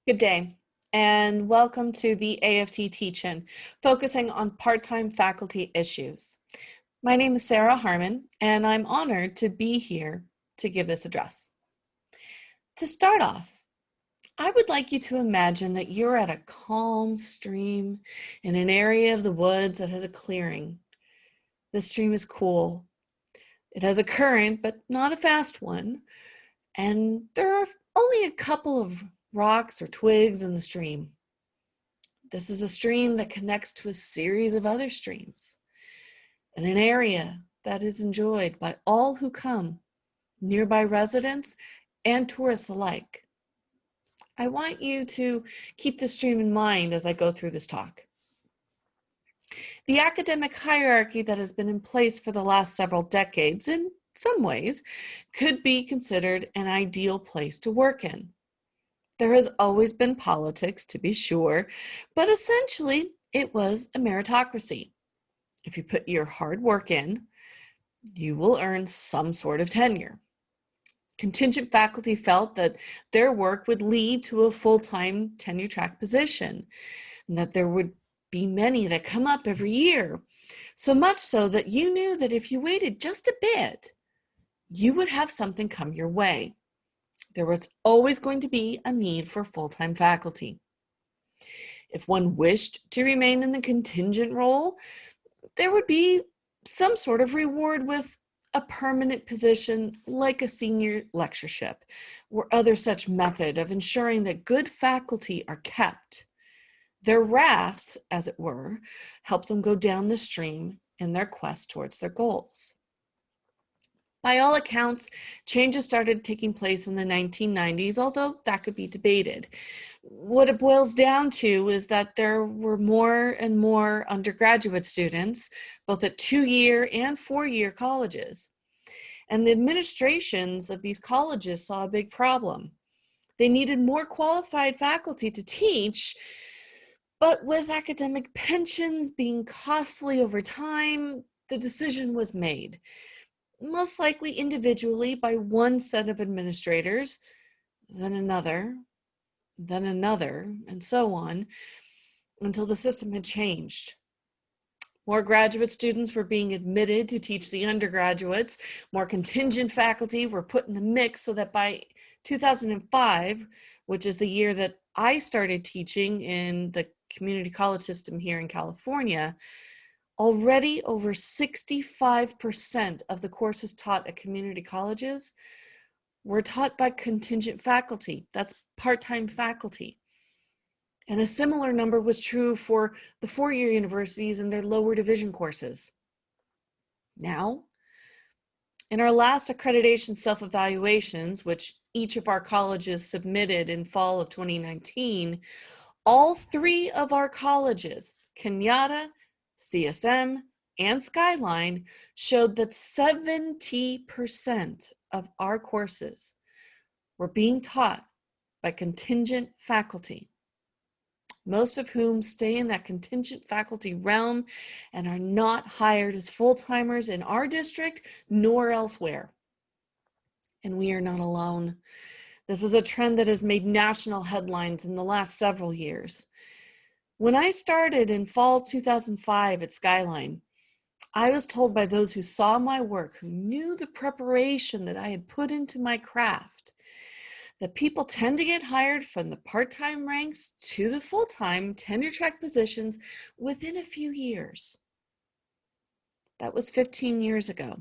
Good day, and welcome to the AFT teach-in, focusing on part-time faculty issues. My name is Sarah Harmon, and I'm honored to be here to give this address. To start off, I would like you to imagine that you're at a calm stream in an area of the woods that has a clearing. The stream is cool. It has a current, but not a fast one, and there are only a couple of rocks or twigs in the stream. This is a stream that connects to a series of other streams in an area that is enjoyed by all who come, nearby residents and tourists alike. I want you to keep the stream in mind as I go through this talk. The academic hierarchy that has been in place for the last several decades, in some ways, could be considered an ideal place to work in. There has always been politics, to be sure, but essentially it was a meritocracy. If you put your hard work in, you will earn some sort of tenure. Contingent faculty felt that their work would lead to a full-time tenure-track position, and that there would be many that come up every year, so much so that you knew that if you waited just a bit, you would have something come your way. There was always going to be a need for full-time faculty. If one wished to remain in the contingent role, there would be some sort of reward with a permanent position like a senior lectureship or other such method of ensuring that good faculty are kept. Their rafts, as it were, help them go down the stream in their quest towards their goals. By all accounts, changes started taking place in the 1990s, although that could be debated. What it boils down to is that there were more and more undergraduate students, both at 2-year and 4-year colleges. And the administrations of these colleges saw a big problem. They needed more qualified faculty to teach, but with academic pensions being costly over time, the decision was made, most likely individually by one set of administrators, then another, and so on, until the system had changed. More graduate students were being admitted to teach the undergraduates. More contingent faculty were put in the mix so that by 2005, which is the year that I started teaching in the community college system here in California, already over 65% of the courses taught at community colleges were taught by contingent faculty. That's part-time faculty. And a similar number was true for the 4-year universities and their lower division courses. Now, in our last accreditation self-evaluations, which each of our colleges submitted in fall of 2019, all 3 of our colleges, Cañada, CSM, and Skyline, showed that 70% of our courses were being taught by contingent faculty, most of whom stay in that contingent faculty realm and are not hired as full-timers in our district nor elsewhere. And we are not alone. This is a trend that has made national headlines in the last several years. When I started in fall 2005 at Skyline, I was told by those who saw my work, who knew the preparation that I had put into my craft, that people tend to get hired from the part-time ranks to the full-time tenure-track positions within a few years. That was 15 years ago,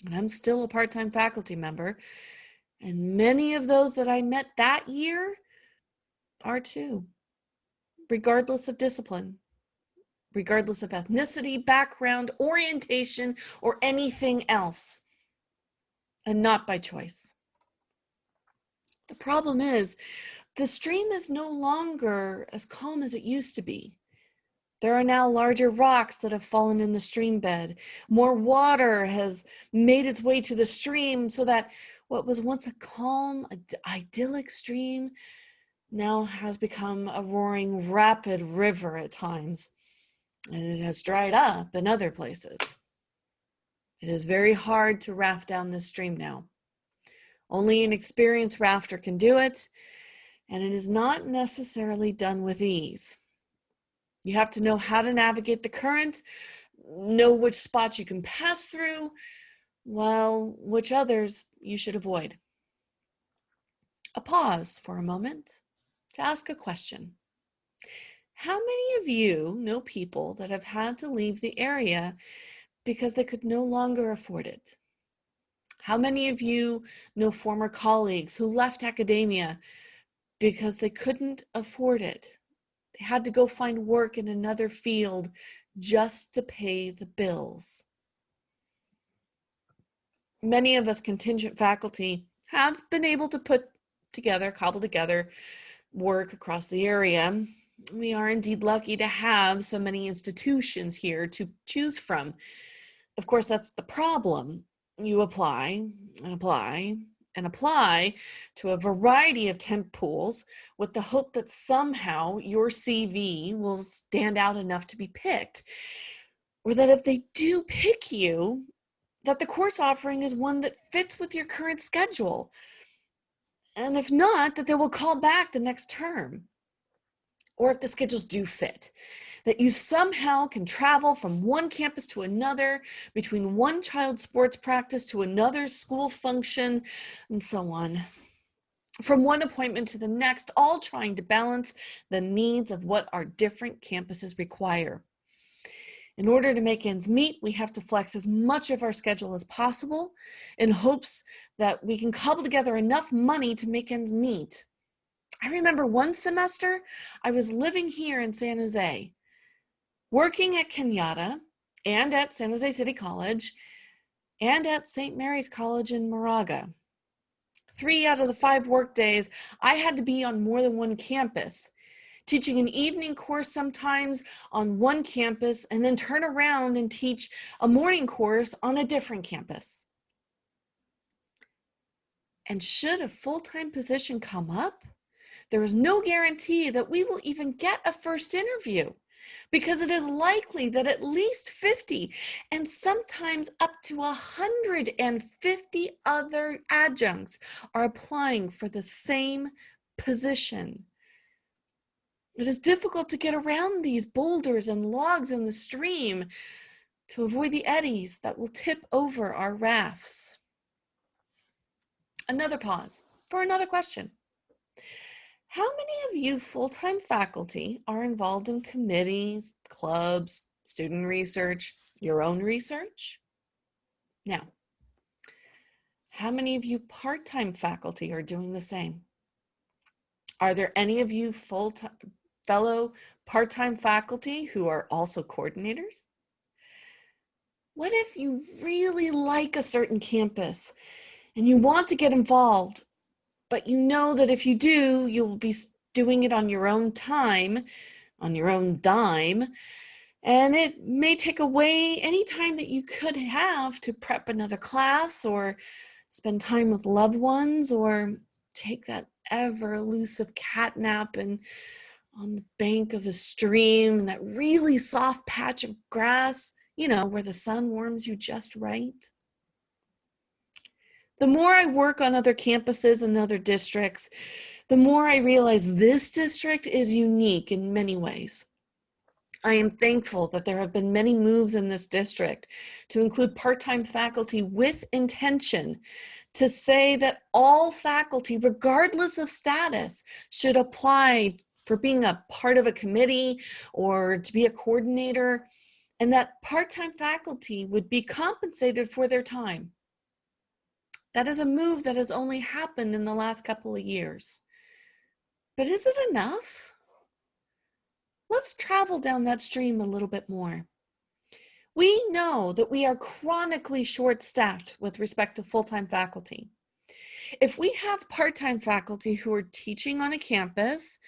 and I'm still a part-time faculty member, and many of those that I met that year are too, regardless of discipline, regardless of ethnicity, background, orientation, or anything else, and not by choice. The problem is, the stream is no longer as calm as it used to be. There are now larger rocks that have fallen in the stream bed. More water has made its way to the stream so that what was once a calm, idyllic stream now has become a roaring, rapid river at times, and it has dried up in other places. It is very hard to raft down this stream now. Only an experienced rafter can do it, and it is not necessarily done with ease. You have to know how to navigate the current, know which spots you can pass through, while which others you should avoid. A pause for a moment to ask a question. How many of you know people that have had to leave the area because they could no longer afford it? How many of you know former colleagues who left academia because they couldn't afford it? They had to go find work in another field just to pay the bills. Many of us contingent faculty have been able to cobble together work across the area. We are indeed lucky to have so many institutions here to choose from. Of course, that's the problem. You apply and apply and apply to a variety of temp pools with the hope that somehow your CV will stand out enough to be picked, or that if they do pick you, that the course offering is one that fits with your current schedule. And if not, that they will call back the next term. Or if the schedules do fit, that you somehow can travel from one campus to another, between one child's sports practice to another school function, and so on. From one appointment to the next, all trying to balance the needs of what our different campuses require. In order to make ends meet, we have to flex as much of our schedule as possible in hopes that we can cobble together enough money to make ends meet. I remember one semester, I was living here in San Jose, working at Cañada and at San Jose City College and at St. Mary's College in Moraga. 3 out of the 5 work days, I had to be on more than one campus, teaching an evening course sometimes on one campus and then turn around and teach a morning course on a different campus. And should a full-time position come up, there is no guarantee that we will even get a first interview, because it is likely that at least 50 and sometimes up to 150 other adjuncts are applying for the same position. It is difficult to get around these boulders and logs in the stream to avoid the eddies that will tip over our rafts. Another pause for another question. How many of you full-time faculty are involved in committees, clubs, student research, your own research? Now, how many of you part-time faculty are doing the same? Are there any of you fellow part-time faculty who are also coordinators? What if you really like a certain campus and you want to get involved, but you know that if you do, you'll be doing it on your own time, on your own dime, and it may take away any time that you could have to prep another class or spend time with loved ones or take that ever elusive cat nap and on the bank of a stream, that really soft patch of grass, where the sun warms you just right. The more I work on other campuses and other districts, the more I realize this district is unique in many ways. I am thankful that there have been many moves in this district to include part-time faculty with intention, to say that all faculty, regardless of status, should apply for being a part of a committee or to be a coordinator, and that part-time faculty would be compensated for their time. That is a move that has only happened in the last couple of years. But is it enough? Let's travel down that stream a little bit more. We know that we are chronically short-staffed with respect to full-time faculty. If we have part-time faculty who are teaching on a campus,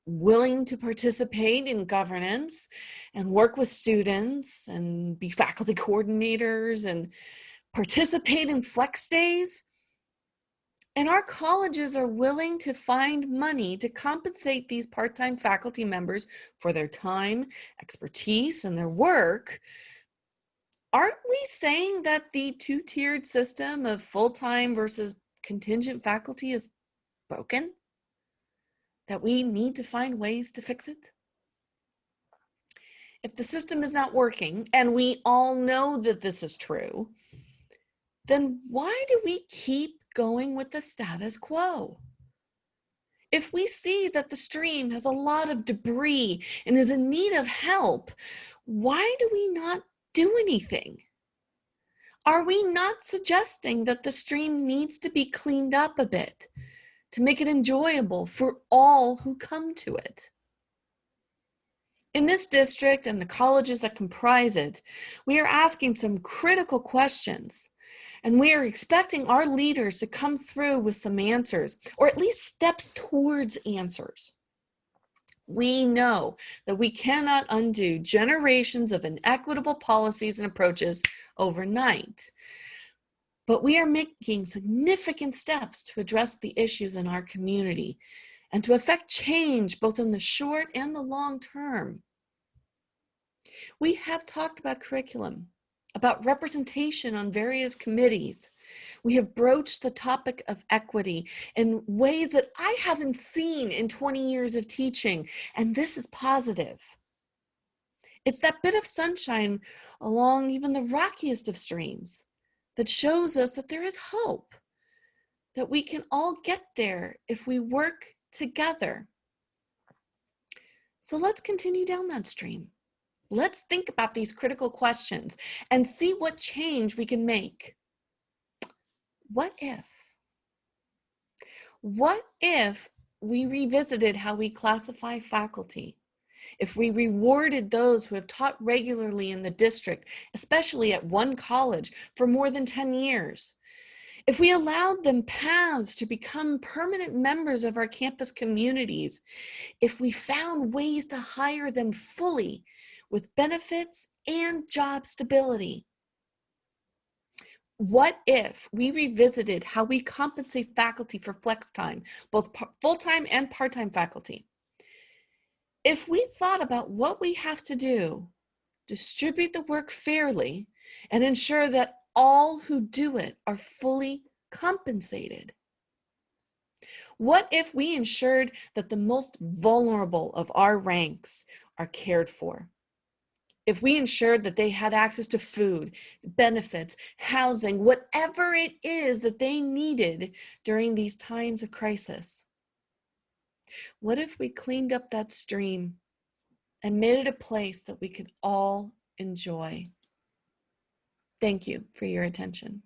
willing to participate in governance and work with students and be faculty coordinators and participate in flex days, and our colleges are willing to find money to compensate these part-time faculty members for their time, expertise, and their work, aren't we saying that the two-tiered system of full-time versus contingent faculty is broken? that we need to find ways to fix it? If the system is not working, and we all know that this is true, then why do we keep going with the status quo? If we see that the stream has a lot of debris and is in need of help, why do we not do anything? Are we not suggesting that the stream needs to be cleaned up a bit to make it enjoyable for all who come to it? In this district and the colleges that comprise it, we are asking some critical questions, and we are expecting our leaders to come through with some answers, or at least steps towards answers. We know that we cannot undo generations of inequitable policies and approaches overnight, but we are making significant steps to address the issues in our community and to affect change both in the short and the long term. We have talked about curriculum, about representation on various committees. We have broached the topic of equity in ways that I haven't seen in 20 years of teaching, and this is positive. It's that bit of sunshine along even the rockiest of streams that shows us that there is hope, that we can all get there if we work together. So let's continue down that stream. Let's think about these critical questions and see what change we can make. What if? What if we revisited how we classify faculty? If we rewarded those who have taught regularly in the district, especially at one college, for more than 10 years? If we allowed them paths to become permanent members of our campus communities? If we found ways to hire them fully with benefits and job stability? What if we revisited how we compensate faculty for flex time, both full-time and part-time faculty? If we thought about what we have to do, distribute the work fairly, and ensure that all who do it are fully compensated? What if we ensured that the most vulnerable of our ranks are cared for? If we ensured that they had access to food, benefits, housing, whatever it is that they needed during these times of crisis? What if we cleaned up that stream and made it a place that we could all enjoy? Thank you for your attention.